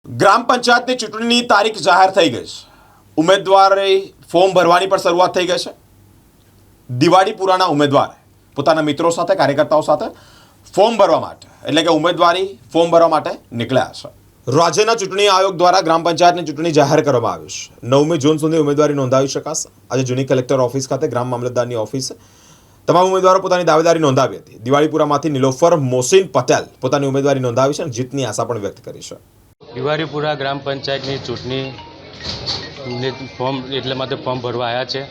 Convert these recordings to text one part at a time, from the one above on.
ગ્રામ પંચાયતની ચૂંટણીની તારીખ જાહેર થઈ ગઈ છે. ઉમેદવારે ફોર્મ ભરવાની પણ શરૂઆત થઈ ગઈ છે. દિવાળીપુરાના ઉમેદવારે પોતાના મિત્રો સાથે, કાર્યકર્તાઓ સાથે ફોર્મ ભરવા માટે એટલે કે ઉમેદવારી ફોર્મ ભરવા માટે નીકળ્યા છે. રાજ્યના ચૂંટણી આયોગ દ્વારા ગ્રામ પંચાયતની ચૂંટણી જાહેર કરવામાં આવી છે. 9મી જૂન સુધી ઉમેદવારી નોંધાવી શકાશે. આજે જૂની કલેક્ટર ઓફિસ ખાતે ગ્રામ મામલતદારની ઓફિસે તમામ ઉમેદવારો પોતાની દાવેદારી નોંધાવી હતી. દિવાળીપુરામાંથી નિલોફર મોસીન પટેલ પોતાની ઉમેદવારી નોંધાવી છે અને જીતની આશા પણ વ્યક્ત કરી છે. દિવાળીપુરા ગ્રામ પંચાયતની ચૂંટણી ફોર્મ એટલે માટે ફોર્મ ભરવા આવ્યા છે.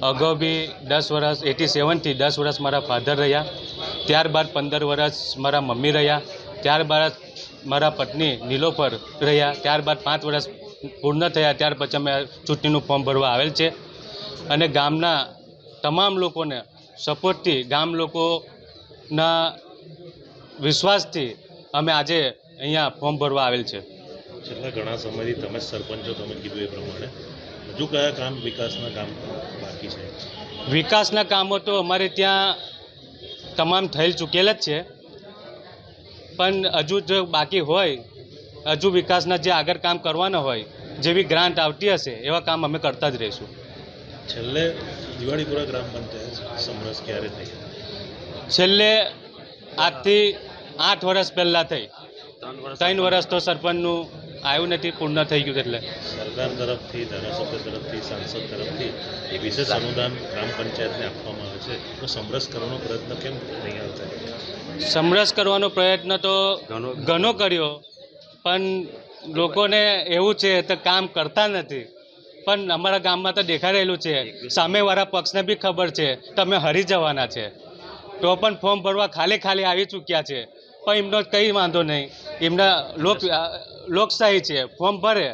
અગાઉ બી 10 વર્ષ 87થી 10 વર્ષ મારા ફાધર રહ્યા, ત્યારબાદ 15 વર્ષ મારા મમ્મી રહ્યા, ત્યારબાદ મારા પત્ની નિલોફર રહ્યા, ત્યારબાદ 5 વર્ષ પૂર્ણ થયા ત્યાર પછી અમે ચૂંટણીનું ફોર્મ ભરવા આવેલ છે. અને ગામના તમામ લોકોને સપોર્ટથી, ગામ લોકોના વિશ્વાસથી અમે આજે અહીંયા ફોર્મ ભરવા આવેલ છે. છેલ્લા ઘણા સમયથી તમે સરપંચો, તમે કીધું એ પ્રમાણે હજુ કયા કામ, વિકાસના કામ બાકી છે? વિકાસના કામો તો અમારે ત્યાં તમામ થયેલ ચૂકેલ જ છે, પણ હજુ જો બાકી હોય, હજુ વિકાસના જે આગળ કામ કરવાના હોય, જેવી ગ્રાન્ટ આવતી હશે એવા કામ અમે કરતા જ રહીશું. છેલ્લે દિવાળીપુરા ગ્રામ પંચાયત સમરસ ક્યારે થઈ? છેલ્લે આજથી 8 વર્ષ પહેલાં થઈ. 3 વર્ષ તો સરપંચનું આવ્યું નથી, પૂર્ણ થઈ ગયું. એટલે સરકાર તરફથી, ધારાસભ્ય તરફથી, સાંસદ તરફથી એક વિશેષ અનુદાન ગ્રામ પંચાયતને આપવામાં આવે છે, તો સમરસ કરવાનો પ્રયત્ન કેમ નહીં આવતા? સમરસ કરવાનો પ્રયત્ન તો ઘણો કર્યો, પણ લોકોને એવું છે તો કામ કરતા નથી. પણ અમારા ગામમાં તો દેખાઈ રહેલું છે, સામેવાળા પક્ષને બી ખબર છે તમે હરી જવાના છે, તો પણ ફોર્મ ભરવા ખાલી આવી ચૂક્યા છે. પણ એમનો કંઈ વાંધો નહીં, એમના લોકશાહી છે, ફોર્મ ભરે